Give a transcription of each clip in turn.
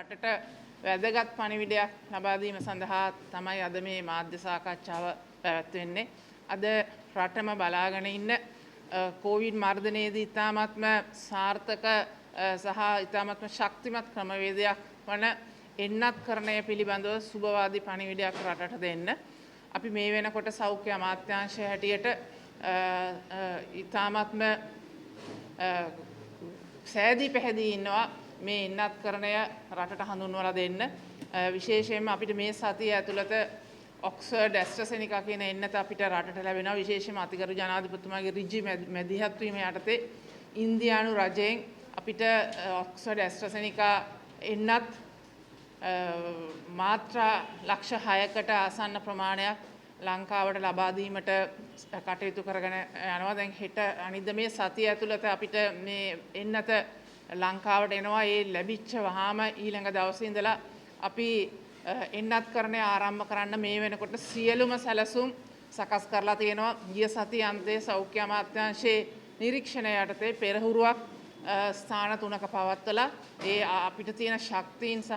රටට වැදගත් පණිවිඩයක් ලබා දීම සඳහා තමයි අද මේ මාධ්‍ය සාකච්ඡාව පැවැත්වෙන්නේ. අද රටම බලාගෙන ඉන්න කොවිඩ් මර්ධනයේදී ඉතාමත්ම සාර්ථක සහ ඉතාමත්ම ශක්තිමත් ක්‍රමවේදයක් වන එන්නත්කරණය පිළිබඳව සුබවාදී පණිවිඩයක් රටට දෙන්න. අපි මේ වෙනකොට සෞඛ්‍ය අමාත්‍යාංශය හැටියට ඉතාමත්ම සෑදී පැහැදී ඉන්නවා මේ එන්නත්කරණය රටට හඳුන්වලා දෙන්න. විශේෂයෙන්ම අපිට මේ සතිය ඇතුළත ඔක්ස්ෆර්ඩ් ඇස්ට්‍රසෙනිකා කියන එන්නත අපිට රටට ලැබෙනවා. විශේෂයෙන්ම අතිගරු ජනාධිපතිතුමාගේ ඍජු මැදිහත් වීම යටතේ ඉන්දියානු රජයෙන් අපිට ඔක්ස්ෆර්ඩ් ඇස්ට්‍රසෙනිකා එන්නත් මාත්‍රා ලක්ෂ 6කට ආසන්න ප්‍රමාණයක් ලංකාවට ලබා දීමට කටයුතු කරගෙන යනවා. දැන් හෙට අනිද්දා මේ සතිය ඇතුළත අපිට මේ එන්නත ලංකාවට එනවා. ඒ ලැබිච්ච වහාම ඊළඟ දවසේ ඉඳලා අපි එන්නත්කරණය ආරම්භ කරන්න මේ වෙනකොට සියලුම සැලසුම් සකස් කරලා තියෙනවා. ගිය සතිය අන්තයේ සෞඛ්‍ය අමාත්‍යාංශයේ නිරීක්ෂණය යටතේ පෙරහුරුවක් ස්ථාන 3ක පවත්වලා ඒ අපිට තියෙන ශක්තියින් සහ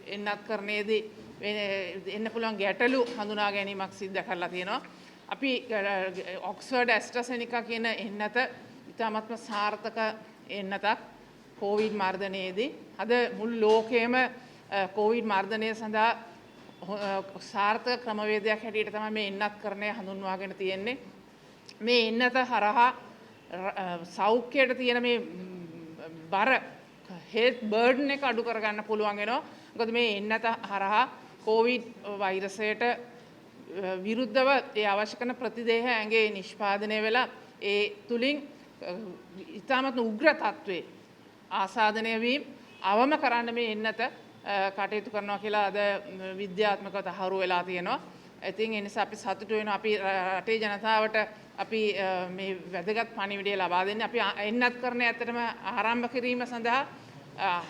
එන්නත්කරණයේදී එන්න පුළුවන් ගැටලු හඳුනා ගැනීමක් සිද්ධ කරලා තියෙනවා. අපි ඔක්ස්ෆර්ඩ් ඇස්ට්‍රසෙනිකා කියන එන්නත ඉතාමත්ම සාර්ථක එන්නතක් කොවිඩ් මර්ධනයේදී. අද මුළු ලෝකයේම කොවිඩ් මර්ධනය සඳහා සාර්ථක ක්‍රමවේදයක් හැටියට තමයි මේ එන්නත්කරණය හඳුන්වාගෙන තියෙන්නේ. මේ එන්නත හරහා සෞඛ්‍යයට තියෙන මේ බර හෙල්ත් බර්ඩන් එක අඩු කරගන්න පුළුවන් වෙනවා. මොකද මේ එන්නත හරහා කොවිඩ් වෛරසයට විරුද්ධව ඒ අවශ්‍ය කරන ප්‍රතිදේහ ඇඟේ නිෂ්පාදනය වෙලා ඒ තුලින් ඉතාමත් උග්‍ර තත්ත්වයේ ආසාදනය වීම අවම කරන්න මේ එන්නත කටයුතු කරනවා කියලා අද විද්‍යාත්මකව තහවුරු වෙලා තියෙනවා. ඉතින් ඒ නිසා අපි සතුටු වෙනවා. අපි රටේ ජනතාවට අපි මේ වැදගත් පණිවිඩය ලබා දෙන්නේ. අපි එන්නත්කරණය ඇත්තටම ආරම්භ කිරීම සඳහා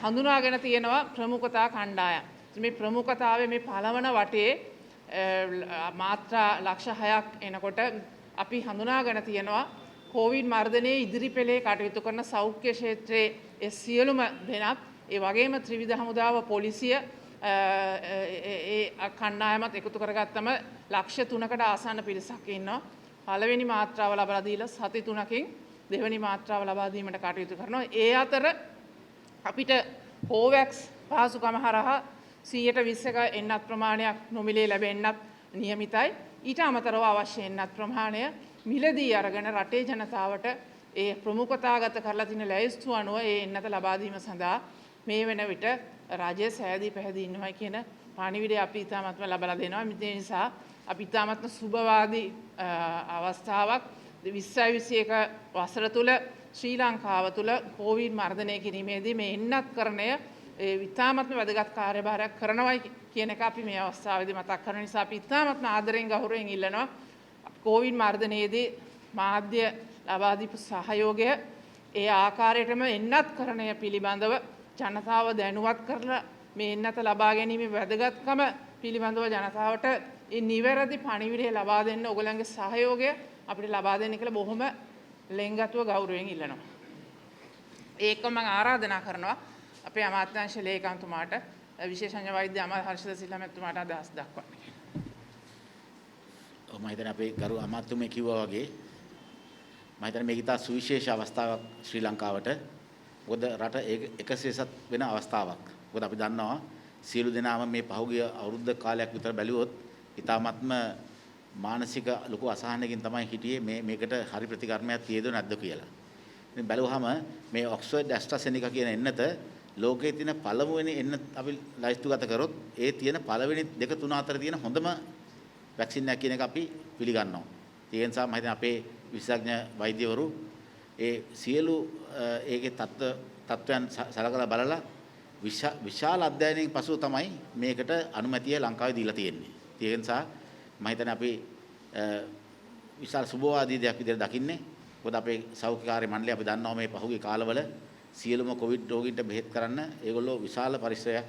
හඳුනාගෙන තියෙනවා ප්‍රමුඛතා කණ්ඩායම්. මේ ප්‍රමුඛතාවයේ මේ පළවන වටේ මාත්‍රා ලක්ෂ 6ක් එනකොට අපි හඳුනාගෙන තියෙනවා කොවිඩ් මර්ධනයේ ඉදිරිපෙළේ කටයුතු කරන සෞඛ්‍ය ක්ෂේත්‍රයේ ඒ සියලුම දෙනාත් ඒ වගේම ත්‍රිවිධ හමුදාව පොලිසිය ඒ කණ්ඩායමත් එකතු කරගත්තම ලක්ෂ 3කට ආසන්න පිරිසක් ඉන්නවා. පළවෙනි මාත්‍රාව ලබා දීලා සති 3කින් දෙවෙනි මාත්‍රාව ලබා දීමට කටයුතු කරනවා. ඒ අතර අපිට කෝවැක්ස් පහසුකම හරහා 120ක එන්නත් ප්‍රමාණයක් නොමිලේ ලැබෙන්නත් නියමිතයි. ඊට අමතරව අවශ්‍ය එන්නත් ප්‍රමාණය මිලදී අරගෙන රටේ ජනතාවට ඒ ප්‍රමුඛතාගත කරලා තියෙන ලැයිස්තු අනුව ඒ එන්නත ලබා දීම සඳහා මේ වෙන විට රජය සෑදී පැහැදී ඉන්නවා කියන පණිවිඩය අපි ඉතාමත්ම ලබා දෙනවා. ඒ නිසා අපි ඉතාමත්ම සුබවාදී අවස්ථාවක් 2021 වසර තුල ශ්‍රී ලංකාව තුල කොවිඩ් මර්ධනය කිරීමේදී මේ එන්නත්කරණය ඉතාමත්ම වැදගත් කාර්යභාරයක් කරනවායි කියන එක අපි මේ අවස්ථාවේදී මතක් කරන නිසා අපි ඉතාමත්ම ආදරෙන් ගෞරවයෙන් ඉල්ලනවා. කොවිඩ් මර්ධනයේදී මාධ්‍ය ලබා දීපු සහයෝගය ඒ ආකාරයටම එන්නත්කරණය පිළිබඳව ජනතාව දැනුවත් කරලා මේ එන්නත ලබා ගැනීමේ වැදගත්කම පිළිබඳව ජනතාවට ඒ නිවැරදි පණිවිඩය ලබා දෙන්න ඔයගලන්ගේ සහයෝගය අපිට ලබා දෙන්න කියලා බොහොම ලෙන්ගතුව ගෞරවයෙන් ඉල්ලනවා. ඒකම මම ආරාධනා කරනවා අපේ අමාත්‍යාංශ ලේකම්තුමාට විශේෂඥ වෛද්‍ය අමල් හර්ෂද සිල්වා මැතිතුමාට අදහස් දක්වන්න. මම හිතන්නේ අපේ ගරු අමාත්‍යතුමේ කිව්වා වගේ මම හිතන්නේ මේක ඉතා සුවිශේෂ අවස්ථාවක් ශ්‍රී ලංකාවට. මොකද රට එකසේසත් වෙන අවස්ථාවක්. මොකද අපි දන්නවා සියලු දෙනාම මේ පහුගිය අවුරුද්ද කාලයක් විතර බැලුවොත් ඉතාමත්ම මානසික ලොකු අසහනයකින් තමයි හිටියේ මේකට හරි ප්‍රතිකර්මයක් තියේද නැද්ද කියලා. ඉතින් බැලුවාම මේ ඔක්ස්ෆර්ඩ් ඇස්ට්‍රසෙනිකා කියන එන්නත ලෝකයේ තියෙන පළමුවෙනි එන්නත අපි ලයිස්තුගත කරොත් ඒ තියෙන පළවෙනි 2 3 අතර තියෙන හොඳම වැක්සින් එකක් කියන එක අපි පිළිගන්නවා. ඒ නිසා මම හිතන්නේ අපේ විශේෂඥ වෛද්‍යවරු ඒ සියලු ඒකේ තත්ත්වයන් සලකලා බලලා විශාල අධ්‍යයනයකින් පසුව තමයි මේකට අනුමැතිය ලංකාවේ දීලා තියෙන්නේ. ඒ නිසා මම හිතන්නේ අපි විශාල සුබවාදී දෙයක් විදිහට දකින්නේ. මොකද අපේ සෞඛ්‍ය කාර්ය මණ්ඩලය අපි දන්නවා මේ පහුගිය කාලවල සියලුම කොවිඩ් රෝගීන්ට බෙහෙත් කරන්න ඒගොල්ලෝ විශාල පරිශ්‍රමයක්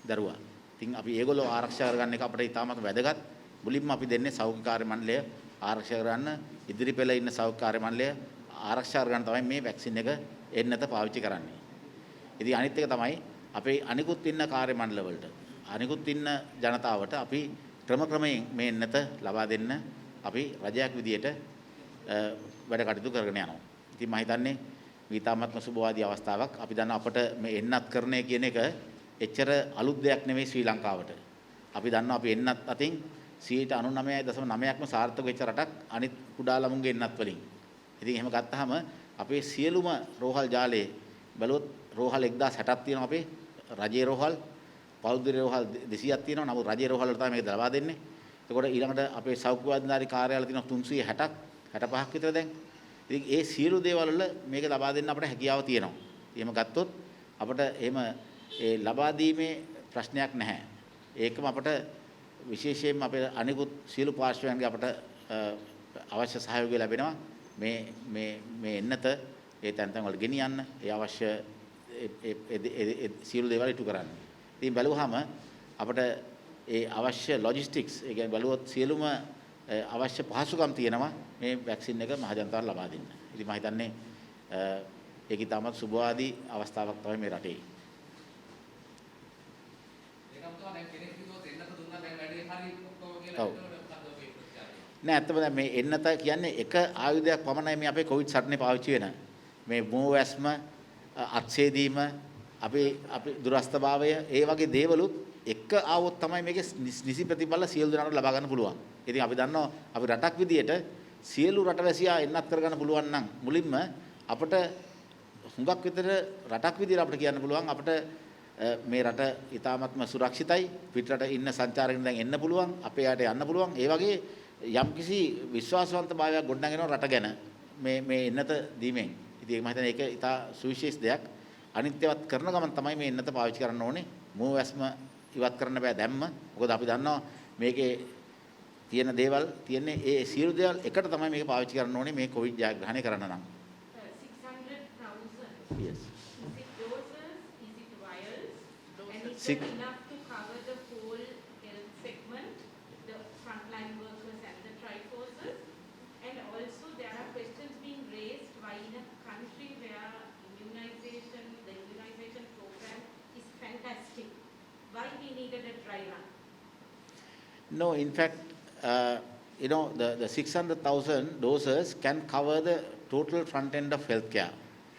දරුවා. ඉතින් අපි ඒගොල්ලෝ ආරක්ෂා කරගන්න එක අපිට ඉතාමත් වැදගත්. මුලින්ම අපි දෙන්නේ සෞඛ්‍ය කාර්ය මණ්ඩලය ආරක්ෂා කරගන්න, ඉදිරිපෙළ ඉන්න සෞඛ්‍ය කාර්ය මණ්ඩලය ආරක්ෂා කරගන්න තමයි මේ වැක්සින් එක එන්නත පාවිච්චි කරන්නේ. ඉතින් අනිත් එක තමයි අපේ අනිකුත් ඉන්න කාර්ය මණ්ඩලවලට අනිකුත් ඉන්න ජනතාවට අපි ක්‍රමයෙන් මේ එන්නත ලබා දෙන්න අපි රජයක් විදියට වැඩ කටයුතු කරගෙන යනවා. ඉතින් මම හිතන්නේ විතාමත්ම සුබවාදී අවස්ථාවක්. අපි දන්නා අපට මේ එන්නත් කරන්නේ කියන එක එච්චර අලුත් දෙයක් නෙවෙයි ශ්‍රී ලංකාවට. අපි දන්නවා අපි එන්නත් අතින් 99.9%ක්ම සාර්ථක වෙච්ච රටක් අනිත් කුඩා ළමුන්ගේ එන්නත් වලින්. ඉතින් එහෙම ගත්තාම අපේ සියලුම රෝහල් ජාලයේ බලුවොත් රෝහල් 1060ක් තියෙනවා අපේ රජයේ රෝහල් පෞද්ගලික රෝහල් 200ක් තියෙනවා. නමුත් රජයේ රෝහල් වල තමයි මේක ලබා දෙන්නේ. එතකොට ඊළඟට අපේ සෞඛ්‍ය වාදනාරි කාර්යාලය තියෙනවා 360ක් 65ක් විතර දැන්. ඉතින් ඒ සියලු දේවල් වල මේක ලබා දෙන්න අපිට හැකියාව තියෙනවා. එහෙම ගත්තොත් අපිට එහෙම ඒ ලබා දීමේ ප්‍රශ්නයක් නැහැ. ඒකම අපිට විශේෂයෙන්ම අපේ අනිකුත් සියලු පාර්ශ්වයන්ගේ අපිට අවශ්‍ය සහයෝගය ලැබෙනවා. මේ එන්නත ඒ තැන් වල ගෙනියන්න ඒ අවශ්‍ය සියලු දේවල් ඉටු කරන්න. ඉතින් බලුවාම අපිට ඒ අවශ්‍ය ලොජිස්ටික්ස් ඒ කියන්නේ බලුවොත් සියලුම අවශ්‍ය පහසුකම් තියෙනවා මේ වැක්සින් එක මහජනතාවට ලබා දෙන්න. ඉතින් මම හිතන්නේ ඒක ඉතාමත් සුබවාදී අවස්ථාවක් තමයි මේ රටේ. ඒකම තමයි දැන් කෙනෙක් කිව්වොත් එන්නත දුන්නා දැන් වැඩේ හරි ඔක්කොම කියලා ඔව්. එතකොට මොකද්ද ඔබේ ප්‍රතිචාරය? නෑ ඇත්තම දැන් මේ එන්නත කියන්නේ එක ආයුධයක් පමණයි මේ අපේ කොවිඩ් සටනේ පාවිච්චි වෙන. මේ මෝවැස්ම අත්සේදීම අපේ දුරස්ථභාවය ඒ වගේ දේවලුත් එක ආවොත් තමයි මේකේ නිසි ප්‍රතිඵල සියලු දෙනාට ලබා ගන්න පුළුවන්. ඉතින් අපි දන්නවා අපි රටක් විදියට සියලු රටවැසියා එන්නත් කරගන්න පුළුවන් නම් මුලින්ම අපිට හුඟක් විතර රටක් විදියට අපිට කියන්න පුළුවන් අපිට මේ රට ඉතාමත්ම සුරක්ෂිතයි. පිටරට ඉන්න සංචාරකයන් දැන් එන්න පුළුවන්. අපේ යට යන්න පුළුවන්. ඒ වගේ යම්කිසි විශ්වාසවන්තභාවයක් ගොඩනගෙනවා රට ගැන මේ එන්නත දීමෙන්. ඉතින් මම හිතන්නේ ඒක ඉතා සුවිශේෂ දෙයක්. අනිත්‍යවත් කරන ගමන් තමයි මේ එන්නත පාවිච්චි කරන්න ඕනේ. මෝවැස්ම ඉවත් කරන්න බෑ දැම්ම. මොකද අපි දන්නවා මේකේ තියෙන දේවල් තියෙන්නේ ඒ සියලු දේවල් එකට තමයි මේක පාවිච්චි කරන්න ඕනේ මේ කොවිඩ් ජයග්‍රහණය කරන්න නම්. 600,000. Yes. Is it doses? Is it vials? And is Six- that enough to cover the whole health segment, the frontline workers and the triforces? And also there are questions being raised why in a country where the immunization program is fantastic, why we needed a dry run? No, in fact, the 600,000 doses can cover the total front end of healthcare.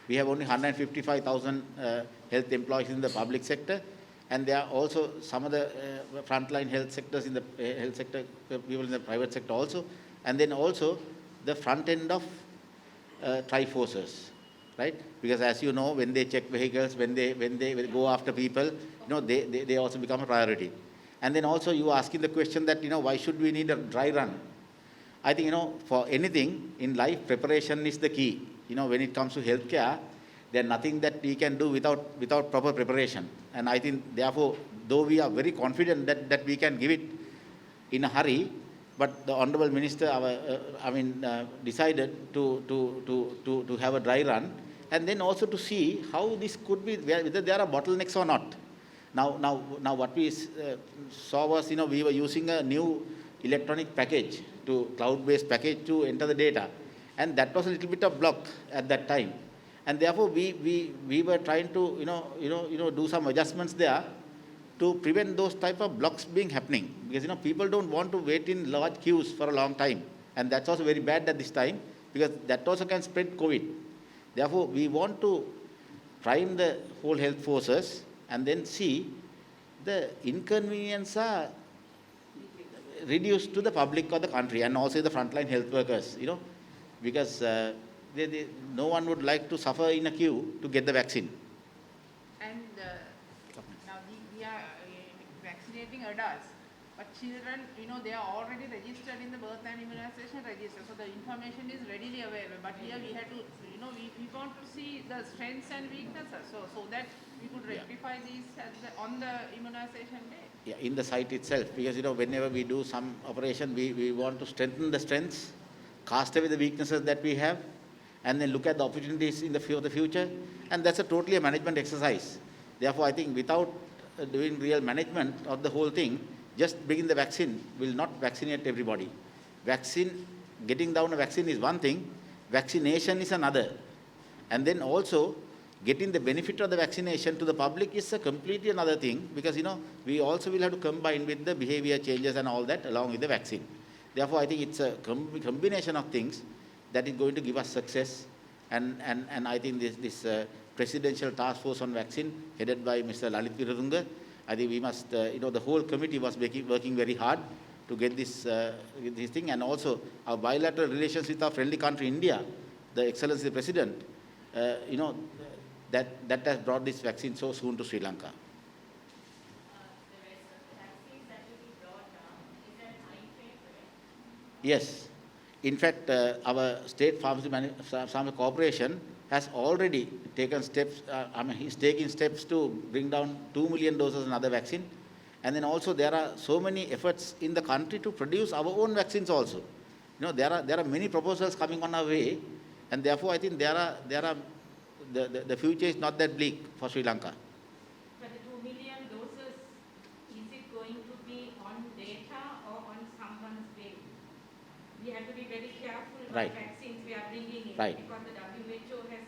We have only 155,000 health employees in the public sector, and there are also some of the frontline health sectors in the health sector, people in the private sector also, and then also the front end of triforces, right? Because as you know, when they check vehicles, when they go after people, they also become a priority. And then also you asking the question that, why should we need a dry run? I think, for anything in life, preparation is the key. When it comes to healthcare, there's nothing that we can do without proper preparation. And I think, therefore, though we are very confident that we can give it in a hurry, but the Honorable Minister, decided to have a dry run, and then also to see how this could be, whether there are bottlenecks or not. Now what we saw was, we were using a new electronic package, cloud-based package to enter the data. And that was a little bit of block at that time. And therefore, we were trying to, do some adjustments there to prevent those type of blocks being happening. Because, people don't want to wait in large queues for a long time. And that's also very bad at this time, because that also can spread COVID. Therefore, we want to prime the whole health forces and then see the inconvenience are reduced to the public or the country, and also the frontline health workers, because no one would like to suffer in a queue to get the vaccine. And now we are vaccinating adults, but children, they are already registered in the birth and immunization register, so the information is readily available. But here we had to, we want to see the strengths and weaknesses, so that we could rectify these on the immunization day. Yeah, in the site itself, because whenever we do some operation, we want to strengthen the strengths, cast away the weaknesses that we have, and then look at the opportunities in the future, and that's totally a management exercise. Therefore, I think without doing real management of the whole thing, just bringing the vaccine will not vaccinate everybody. Getting down a vaccine is one thing, vaccination is another. And then also, getting the benefit of the vaccination to the public is a completely another thing, because we also will have to combine with the behavior changes and all that along with the vaccine. Therefore, I think it's a combination of things that is going to give us success. And I think this presidential task force on vaccine headed by Mr. Lalit Wiratunga, I think we must, the whole committee was working very hard to get this thing, and also our bilateral relations with our friendly country India, the Excellency the President, that has brought this vaccine so soon to Sri Lanka. The rest of the vaccines that will be brought down, is there a time frame for it? Yes. In fact, our State Pharmacy Corporation has already taken steps, he's taking steps to bring down 2 million doses of another vaccine. And then also there are so many efforts in the country to produce our own vaccines also. There are many proposals coming on our way, and therefore I think the future is not that bleak for Sri Lanka. But the 2 million doses, is it going to be on data or on someone's bill? We have to be very careful Right. what vaccines we are bringing in. Right. Because the WHO has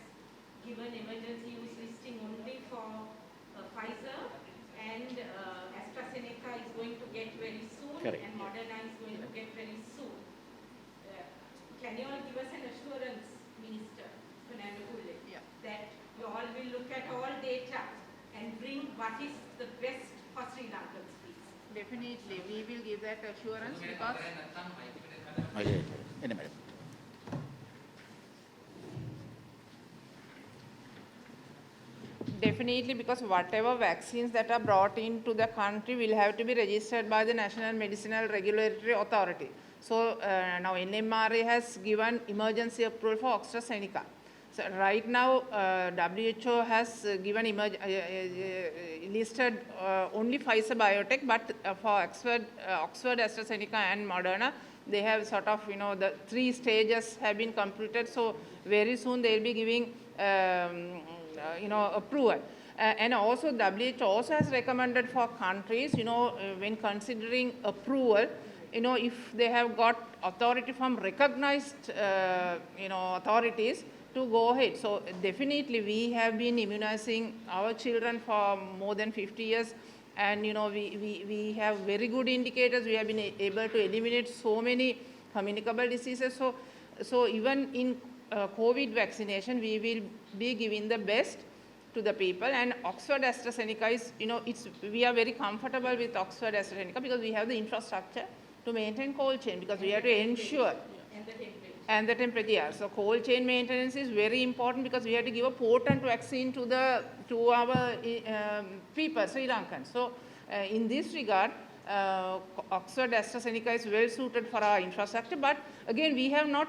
given emergency use listing only for Pfizer, and AstraZeneca is going to get very soon, Correct. and Moderna is going to get very soon. Can you all give us an assurance, Minister Fernando Pulle, that you all will look at all data and bring what is the best for Sri Lankans, please? Definitely, we will give that assurance because Okay. In a minute. definitely, because whatever vaccines that are brought into the country will have to be registered by the National Medicinal Regulatory Authority. So now NMRA has given emergency approval for AstraZeneca. So right now WHO has given listed only Pfizer Biotech, but for Oxford, AstraZeneca and Moderna, they have sort of, the 3 stages have been completed. So very soon they will be giving approval. And also WHO also has recommended for countries, when considering approval, if they have got authority from recognized, authorities to go ahead. So definitely we have been immunizing our children for more than 50 years. And, we have very good indicators. We have been able to eliminate so many communicable diseases. So even in COVID vaccination, we will be giving the best to the people. And Oxford AstraZeneca is, we are very comfortable with Oxford AstraZeneca because we have the infrastructure to maintain cold chain, because we have to ensure. And the temperature. And the temperature, yeah. So cold chain maintenance is very important because we have to give a potent vaccine to our people, Sri Lankans. So in this regard, Oxford AstraZeneca is well suited for our infrastructure. But again, we have not.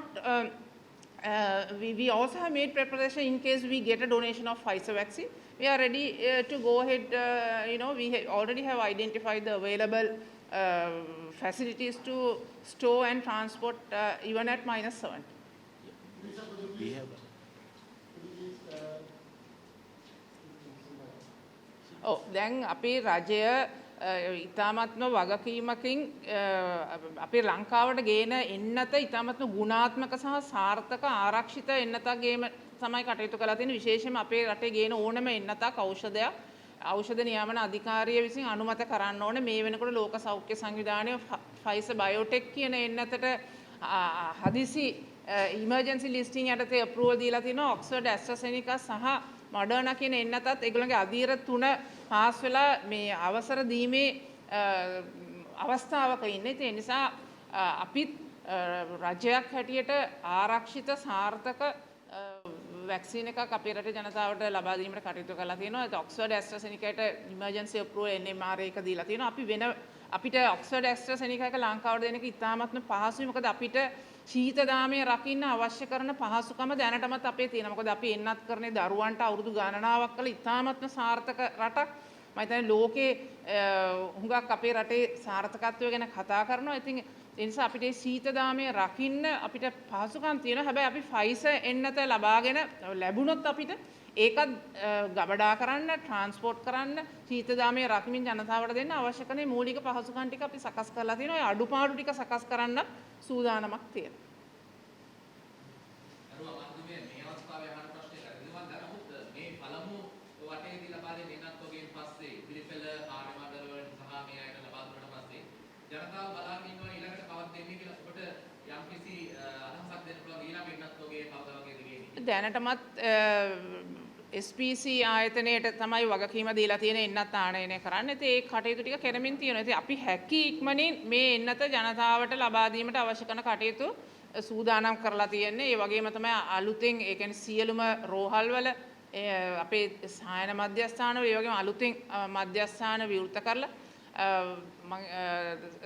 We also have made preparation in case we get a donation of Pfizer vaccine. We are ready to go ahead. We already have identified the available facilities to store and transport even at -70. We have. දැන් අපේ රජය ඉතාමත්ම වගකීමකින් අපේ ලංකාවට ගේන එන්නත ඉතාමත්ම ගුණාත්මක සහ සාර්ථක ආරක්ෂිත එන්නතක් ගේම තමයි කටයුතු කරලා තියෙන්නේ. විශේෂයෙන්ම අපේ රටේ ගේන ඕනම එන්නතක් ඖෂධයක් ඖෂධ නියාමන අධිකාරිය විසින් අනුමත කරන්න ඕනේ. මේ වෙනකොට ලෝක සෞඛ්‍ය සංවිධානය Pfizer Biotech කියන එන්නතට හදිසි ඉමර්ජන්සි ලිස්ටිං යටතේ අප්‍රූවල් දීලා තිනවා. Oxford AstraZeneca සහ Moderna කියන එන්නතත් ඒගොල්ලන්ගේ අධීර 3 පාස් වෙලා මේ අවසර දීමේ අවස්ථාවක ඉන්නේ. ඒ නිසා අපිත් රජයක් හැටියට ආරක්ෂිත සාර්ථක වැක්සින් එකක් අපේ රටේ ජනතාවට ලබා දීමට කටයුතු කරලා තියෙනවා. ඒත් Oxford AstraZenecaට ඉමර්ජන්සි අප්‍රූවල් NMRA එක දීලා තියෙනවා. අපිට Oxford AstraZeneca එක ලංකාවට දෙන එක ඉතාමත්ම පහසුයි. මොකද අපිට ශීත දාමය රකින්න අවශ්‍ය කරන පහසුකම දැනටමත් අපේ තියෙනවා. මොකද අපි එන්නත් කරන්නේ දරුවන්ට අවුරුදු ගණනාවක් කළ ඉතාමත්ම සාර්ථක රටක්. මම හිතන්නේ ලෝකේ හුඟක් අපේ රටේ සාර්ථකත්වය ගැන කතා කරනවා. ඉතින් ඒ නිසා අපිට ශීත දාමය රකින්න අපිට පහසුකම් තියෙනවා. හැබැයි අපි Pfizer එන්නත ලබාගෙන ලැබුණොත් අපිට ඒකත් ගබඩා කරන්න, ට්‍රාන්ස්පෝර්ට් කරන්න, ශීත දාමය රකිමින් ජනතාවට දෙන්න අවශ්‍ය කරන මූලික පහසුකම් ටික අපි සකස් කරලා තියෙනවා. ඒ අඩුපාඩු ටික සකස් කරන්න සූදානමක් තියෙනවා. අර අමාත්‍ය මේ අවස්ථාවේ අහන ප්‍රශ්නේ කරගෙන මම දැනගුත් මේ පළමු යම්කිසි අදහසක් දෙන්න පුළුවන් ඊළඟ වෙනත් වගේ කවදා වගේ දිගේදී. දැනටමත් SPC ආයතනයට තමයි වගකීම දීලා තියෙන එන්නත් ආනයනය කරන්න. ඉතින් ඒ කටයුතු ටික කරමින් තියෙනවා. ඉතින් අපි හැකි ඉක්මනින් මේ එන්නත ජනතාවට ලබා දීමට අවශ්‍ය කරන කටයුතු සූදානම් කරලා තියෙන්නේ. ඒ වගේම තමයි අලුතෙන් ඒ කියන්නේ සියලුම රෝහල්වල අපේ සායන මධ්‍යස්ථාන වල ඒ වගේම අලුතෙන් මධ්‍යස්ථාන විවෘත කරලා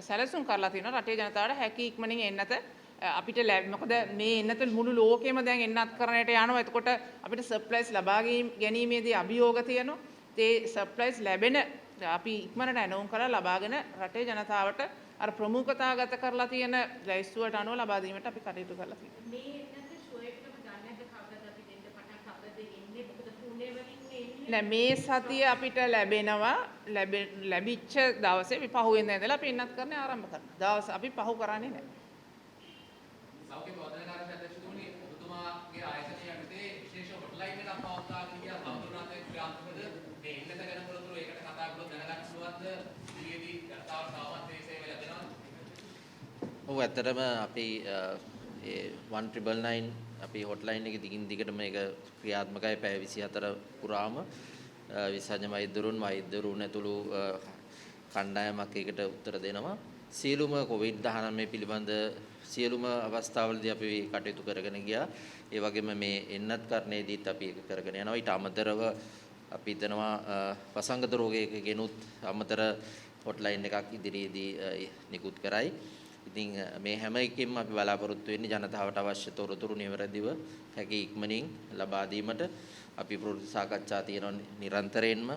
සැලසුම් කරලා තියෙනවා. රටේ ජනතාවට හැකි ඉක්මනින් එන්නත අපිට මොකද මේ එන්නත මුළු ලෝකෙම දැන් එන්නත් කරන්නට යනවා. එතකොට අපිට සප්ලයිස් ලබා ගැනීමේදී අභියෝග තියෙනවා. ඒ සප්ලයිස් ලැබෙන අපි ඉක්මනට ඇනවුම් කරලා ලබාගෙන රටේ ජනතාවට අර ප්‍රමුඛතාගත කරලා තියෙන ලැයිස්තුවට අනුව ලබා දීමට අපි කටයුතු කරලා තියෙනවා. මේ එන්නත ෂුවර් එකටම දන්නේ නැද්ද කවදාද අපි දෙන්න පටන් කවදාද එන්නේ? මොකද පුනේ වලින් එන්නේ. නෑ මේ සතිය අපිට ලැබෙනවා ලැබිච්ච දවසේ අපි පහුවෙන්ද ඉඳලා අපි එන්නත් කරන්න ආරම්භ කරනවා. දවස් අපි පහු කරන්නේ නෑ. සෞඛ්‍ය ප්‍රවර්තනකාරී අධ්‍යක්ෂතුමනි ඔබතුමාගේ ආයතනය යටතේ විශේෂ හොට්ලයින් එකක් පවත්වා කියලා තවදුරටත් ක්‍රියාත්මකද මේ එන්නත ගැන තොරතුරු ඒකට කතා කරලා දැනගන්න පුළුවන්ද ඊයේදී ජනතාවට තවමත් මේ සේවය ලැබෙනවද? ඔව් ඇත්තටම අපි ඒ 1999 අපි හොට්ලයින් එකේ දිගින් දිගට මේක ක්‍රියාත්මකයි පැය 24 පුරාම විසඤ්ඤ වෛද්‍යවරුන් ඇතුළු කණ්ඩායමක් ඒකට උත්තර දෙනවා. සියලුම COVID-19 පිළිබඳ සියලුම අවස්ථාවලදී අපි කටයුතු කරගෙන ගියා. ඒ වගේම මේ එන්නත් කරණයේදීත් අපි ඒක කරගෙන යනවා. ඊට අමතරව අපි හිතනවා වසංගත රෝගයක ගෙනුත් අමතර හොට්ලයින් එකක් ඉදිරියේදී නිකුත් කරයි. ඉතින් මේ හැම එකකින්ම අපි බලාපොරොත්තු වෙන්නේ ජනතාවට අවශ්‍ය තොරතුරු නිවැරදිව හැකි ඉක්මනින් ලබා දීමට අපි ප්‍රවෘත්ති සාකච්ඡා තියෙනවා නිරන්තරයෙන්ම.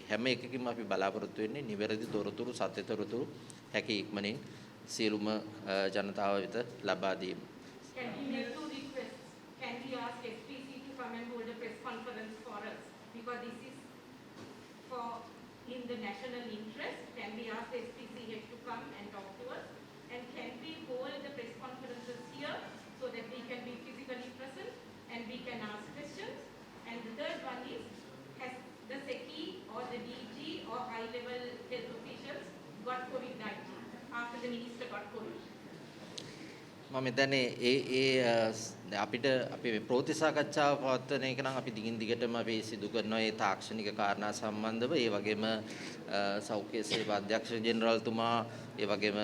හැම එකකින්ම අපි බලාපොරොත්තු වෙන්නේ නිවැරදි තොරතුරු සත්‍ය තොරතුරු හැකි ඉක්මනින් සියලුම ජනතාව වෙත ලබා දීම. Can we make two requests? Can we ask SPC to come and hold a press conference for us? Because this is for in the national interest. Can we ask the SPC head to come and talk to us? And can we hold the press conferences here so that we can be physically present and we can ask questions? And the third one is, has the SECI or the DG or high-level health officials got COVID-19 after the minister got COVID? මම හිතන්නේ අපිට අපි මේ ප්‍රවෘත්ති සාකච්ඡාව පවත්වන එක නම් අපි දිගින් දිගටම අපි සිදු කරන ඒ තාක්ෂණික කාරණා සම්බන්ධව ඒ වගේම සෞඛ්‍ය සේවා අධ්‍යක්ෂ ජෙනරාල්තුමා ඒ වගේම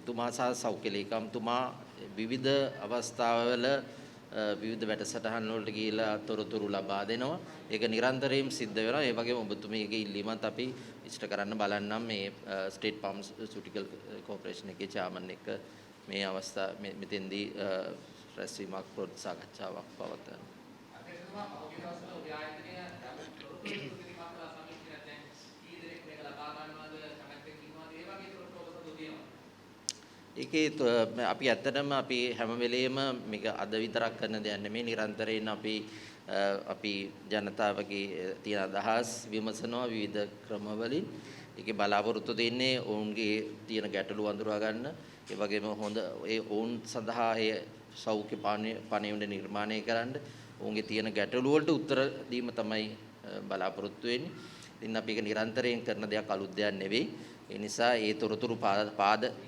එතුමා සහ සෞඛ්‍ය ලේකම්තුමා විවිධ අවස්ථාවල විවිධ වැඩසටහන් වලට ගිහිලා තොරතුරු ලබා දෙනවා. ඒක නිරන්තරයෙන් සිද්ධ වෙනවා. ඒ වගේම ඔබතුමීගේ ඉල්ලීමත් අපි ඉෂ්ට කරන්න බලන්නම් මේ ස්ටේට් ෆාමසිටිකල් කෝපරේෂන් එකේ චාර්මන් එක මේ අවස්ථාව මෙතෙන්දී රැස්වීමක් ප්‍රවෘත්ති සාකච්ඡාවක් පවත්වනවා. අධ්‍යක්ෂතුමා ඔබේ දවස්වල ඔබේ ආයතනය තොරතුරු ඉදිරිපත් කළ සමීක්ෂණයක් දැන් කී දෙනෙක් මේක ලබා ගන්නවද කැමැත්තෙන් ඉන්නවද ඒ වගේ තොරතුරු ඔබට තියෙනවා. ඒකේ අපි ඇත්තටම අපි හැම වෙලෙම මේක අද විතරක් කරන දෙයක් නෙමෙයි නිරන්තරයෙන් අපි ජනතාවගේ තියෙන අදහස් විමසනවා විවිධ ක්‍රමවලින්. ඒකේ බලාපොරොත්තු දෙන්නේ ඔවුන්ගේ තියෙන ගැටලු අඳුරා ගන්න. ඒ වගේම හොඳ ඔවුන් සඳහා ඒ සෞඛ්‍ය පණිවිඩ නිර්මාණය කරන්න ඔවුන්ගේ තියෙන ගැටලු වලට උත්තර දීම තමයි බලාපොරොත්තු වෙන්නේ. ඉතින් අපි ඒක නිරන්තරයෙන් කරන දෙයක් අලුත් දෙයක් නෙවෙයි. ඒ නිසා ඒ තොරතුරු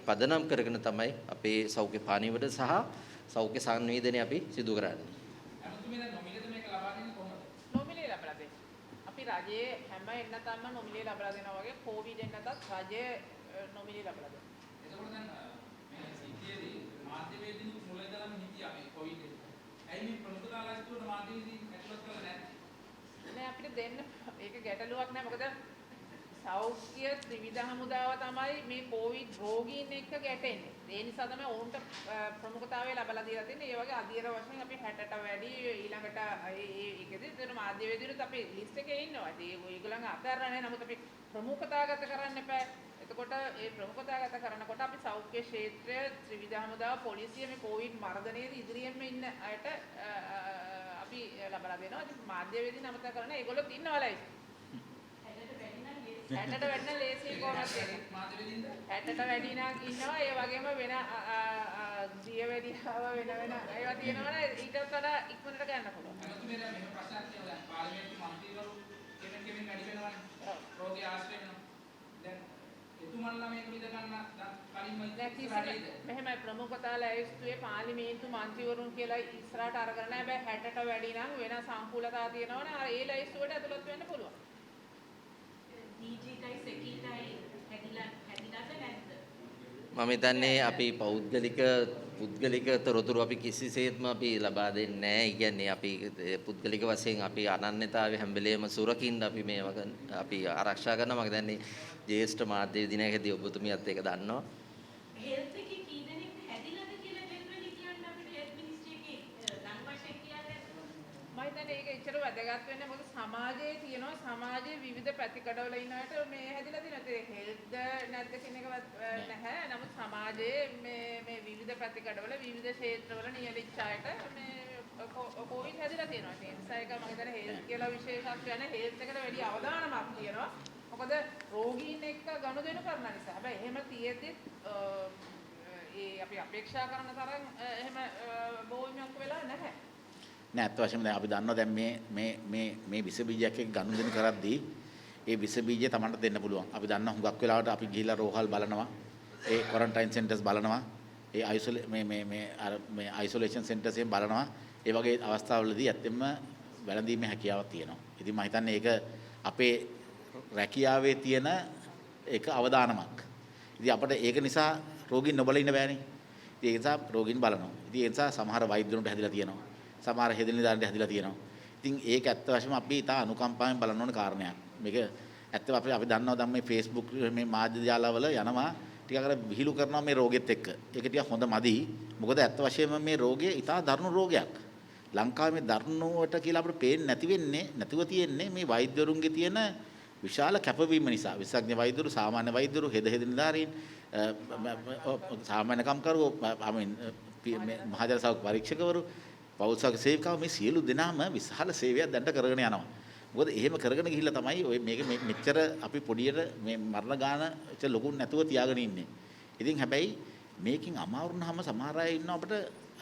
පදනම් කරගෙන තමයි අපේ සෞඛ්‍ය පණිවිඩ සහ සෞඛ්‍ය සංවේදනය අපි සිදු කරන්නේ. අනුතුමින නොමිලේද මේක ලබා දෙන්නේ කොහොමද? නොමිලේ ලබා දෙන්න. අපි රජයේ හැම එන්නතක්ම නොමිලේ ලබා දෙනවා වගේ කොවිඩ් එන්නතත් රජයේ නොමිලේ ලබා දෙනවා. එතකොට දැන් මේ සිටියේදී මාධ්‍යවේදීන් මුල ඉඳලම හිටියා මේ කොවිඩ් එක. ඇයි මේ ප්‍රමුඛතාවලට මාධ්‍යවේදීන් ඇතුළත් කරලා නැත්තේ? නෑ අපිට දෙන්න ඒක ගැටලුවක් නෑ මොකද සෞඛ්‍ය ත්‍රිවිධ හමුදාව තමයි මේ කොවිඩ් රෝගීන් එක්ක ගැටෙන්නේ. ඒ නිසා තමයි ඔවුන්ට ප්‍රමුඛතාවය ලැබලා දීලා තියෙන්නේ. ඒ වගේ අධීර වශයෙන් අපි 60ට වැඩි ඊළඟට ඒකෙදි දෙන මාධ්‍යවේදීරුත් අපි ලිස්ට් එකේ ඉන්නවා. ඉතින් ඒගොල්ලන් අතහැරලා නමුත් අපි ප්‍රමුඛතාවගත කරන්න එපා. එතකොට ඒ ප්‍රමුඛතාවගත කරනකොට අපි සෞඛ්‍ය ක්ෂේත්‍රය ත්‍රිවිධ හමුදාව පොලිසිය මේ කොවිඩ් මර්ධනයේදී ඉදිරියෙන්ම ඉන්න අයට අපි ලබලා දෙනවා. ඉතින් මාධ්‍යවේදීන් අමතක කරන ඒගොල්ලොත් ඉන්නවලයි. 60ට වැඩි නම් ලේසියි කොහොමද කියන්නේ? මාධ්‍යවේදීන්ද? 60ට වැඩි නම් ඉන්නවා. ඒ වගේම වෙන දියවැඩියාව වෙන ඒවා තියෙනවනේ ඊටත් වඩා ඉක්මනට ගන්න පුළුවන්. අනුතුමින මෙහෙම ප්‍රශ්නයක් තියෙනවා. දැන් පාර්ලිමේන්තු මන්ත්‍රීවරු කෙනෙක් වැඩි වෙනවනේ. රෝගී ආශ්‍රය වෙනවා. දැන් එතුමන්ලා මේක විඳ ගන්න මෙහෙමයි ප්‍රමුඛතා ලැයිස්තුවේ පාර්ලිමේන්තු මන්ත්‍රීවරුන් කියලා ඉස්සරහට අරගෙන නැහැ. හැබැයි 60ට වැඩි නම් වෙන සංකූලතා තියෙනවනේ. අර ඒ ලැයිස්තුවට ඇතුළත් වෙන්න පුළුවන්. DG-ටයි සෙකීටයි හැදිලාද නැද්ද? මම හිතන්නේ අපි පුද්ගලික තොරතුරු අපි කිසිසේත්ම අපි ලබා දෙන්නේ නැහැ. ඒ කියන්නේ අපි පුද්ගලික වශයෙන් අපි අනන්‍යතාවය හැම වෙලේම සුරකින්න අපි මේව අපි ආරක්ෂා කරනවා. මම දන්නේ ජ්‍යෙෂ්ඨ මාධ්‍ය දිනයකදී ඔබතුමියත් ඒක දන්නවා. හෙල්ත් එකේ කී දෙනෙක් හැදිලාද කියලා ජෙනරලි කියන්න අපිට හෙල්ත් මිනිස්ට්‍රි එකේ නම් වශයෙන් කියන්නේ මම හිතන්නේ ඒක එච්චර වැදගත් වෙන්නේ මොකද සමාජයේ තියෙනවා සමාජයේ විවිධ පැතිකඩවල ඉන්න අයට මේ හැදිලා තියෙනවා. හෙල්ත්ද නැද්ද කියන එකවත් නැහැ. නමුත් සමාජයේ මේ විවිධ පැතිකඩවල විවිධ ක්ෂේත්‍රවල නියැලිච්ච අයට මේ කොවිඩ් හැදිලා තියෙනවා. ඒ නිසා ඒක මම හිතන්නේ හෙල්ත් කියලා විශේෂත්වය නැහැ. හෙල්ත් එකට වැඩි අවධානමක් තියෙනවා. මොකද රෝගීන් එක්ක ගනුදෙනු කරන නිසා. හැබැයි එහෙම තියෙද්දි ඒ අපි අපේක්ෂා කරන තරම් එහෙම බෝවිමක් වෙලා නැහැ. නෑ අත් වශයෙන්ම දැන් අපි දන්නවා දැන් මේ විස බීජයක් එක්ක ගනුදෙනු කරද්දී ඒ විස බීජය Tamanට දෙන්න පුළුවන්. අපි දන්නවා හුඟක් වෙලාවට අපි ගිහිල්ලා රෝහල් බලනවා. ඒ ක්වොරන්ටයින් සෙන්ටර්ස් බලනවා. ඒ අයිසොලේෂන් සෙන්ටර්ස් එහෙම බලනවා. ඒ වගේ අවස්ථාවලදී ඇත්තෙන්ම වැළඳීමේ හැකියාවක් තියෙනවා. ඉතින් මම හිතන්නේ ඒක අපේ රැකියාවේ තියෙන එක අවදානමක්. ඉතින් අපිට ඒක නිසා රෝගීන් නොබල ඉන්න බෑනේ. ඉතින් ඒ නිසා රෝගීන් බලනවා. ඉතින් ඒ නිසා සමහර වෛද්‍යවරුන්ට හැදිලා තියෙනවා. සමහර හෙදින නිලධාරීන්ට හැදිලා තියෙනවා. ඉතින් ඒක ඇත්ත වශයෙන්ම අපි ඉතා අනුකම්පාවෙන් බලන්න ඕන කාරණයක්. මේක ඇත්තම අපි දන්නවා දැන් මේ Facebook මේ මාධ්‍ය ජාලවල යනවා ටිකක් අර විහිළු කරනවා මේ රෝගෙත් එක්ක. ඒක ටිකක් හොඳ මදි. මොකද ඇත්ත වශයෙන්ම මේ රෝගය ඉතා දරුණු රෝගයක්. ලංකාවේ මේ දරුණුවට කියලා අපිට පේන්නේ නැතිව තියෙන්නේ මේ වෛද්‍යවරුන්ගේ තියෙන විශාල කැපවීම නිසා. විශේෂඥ වෛද්‍යවරු, සාමාන්‍ය වෛද්‍යවරු, හෙදින නිලධාරීන්, සාමාන්‍ය කම්කරුවෝ, මහජන සෞඛ්‍ය පරීක්ෂකවරු, පෞද්ගලික සෞඛ්‍ය සේවිකාවෝ මේ සියලු දෙනාම විශාල සේවයක් දැන්ට කරගෙන යනවා. මොකද එහෙම කරගෙන ගිහිල්ලා තමයි ඔය මේක මෙච්චර අපි පොඩියට මේ මරණ ගාන ලොකු නැතුව තියාගෙන ඉන්නේ. ඉතින් හැබැයි මේකෙන් අමාරු වුණාම සමහර අය ඉන්නවා අපිට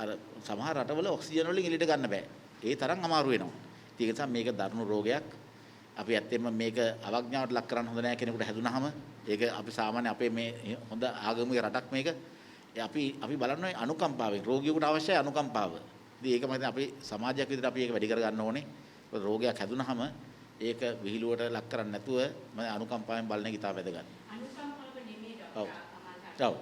අර සමහර රටවල ඔක්සිජන් වලින් එළියට ගන්න බෑ. ඒ තරම් අමාරු වෙනවා. ඒක නිසා මේක දරුණු රෝගයක්. අපි ඇත්තෙන්ම මේක අවඥාවට ලක් කරන්න හොඳ නැහැ කෙනෙකුට හැදුනහම. ඒක අපි සාමාන්‍ය අපේ මේ හොඳ ආගමික රටක් මේක. අපි බලන්නේ අනුකම්පාවෙන් රෝගියෙකුට අවශ්‍ය අනුකම්පාව. ඉතින් ඒක මම අපි සමාජයක් විදිහට අපි ඒක වැඩි කර ගන්න ඕනේ. රෝගයක් හැදුනහම ඒක විහිළුවට ලක් කරන්නේ නැතුව මම අනුකම්පාවෙන් බලන එක ඉතාම වැදගත්. අනුකම්පාව නෙමෙයි ඔව්. ડોක්ටර්. ඔව්.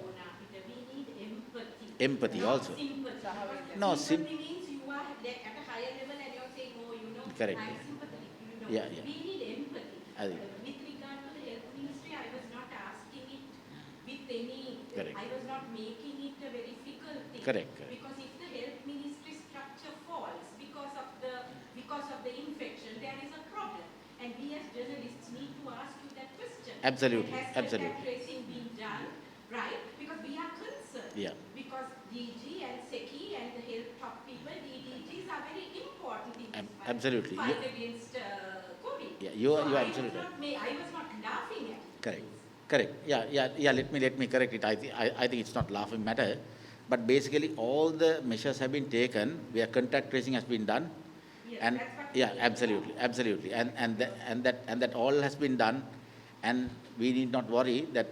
We need empathy. Empathy also. Sympathy. No, sympathy means you are at a higher level and you're saying, oh, you know, Correct. I'm sympathetic. You know, Yeah. we need empathy. Agree. With regard to the health ministry, I was not asking it with any. Correct. I was not making it a very fickle thing. Correct. Because if the health ministry structure falls because of the infection, there is a problem, and we as journalists need to ask you that question. Absolutely. Has Absolutely. contact tracing been done, right? Because we are concerned. Yeah. Because DG and SECI and the health top people, DDGs are very important in this Absolutely. fight against COVID. Yeah, you are I absolutely was not I was not laughing at it. Correct. Yeah. Let me correct it. I think it's not laughing matter, but basically all the measures have been taken where contact tracing has been done, Yes, and that's what yeah, absolutely, and that all has been done, and we need not worry that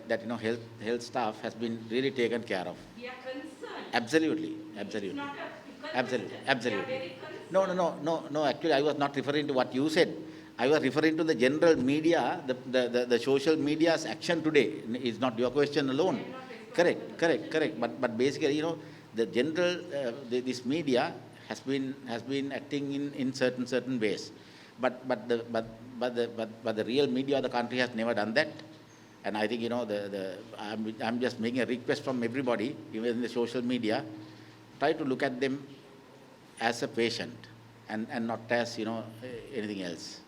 health staff has been really taken care of. We are concerned. Absolutely. It's not a fickle Absolutely. question. Absolutely. We are very concerned. No. Actually, I was not referring to what you said. I was referring to the general media, the social media's action today. Is not your question alone. Correct. But basically, the general this media has been acting in certain ways. But the real media of the country has never done that. And I think I'm just making a request from everybody, even in the social media, try to look at them as a patient and not as anything else.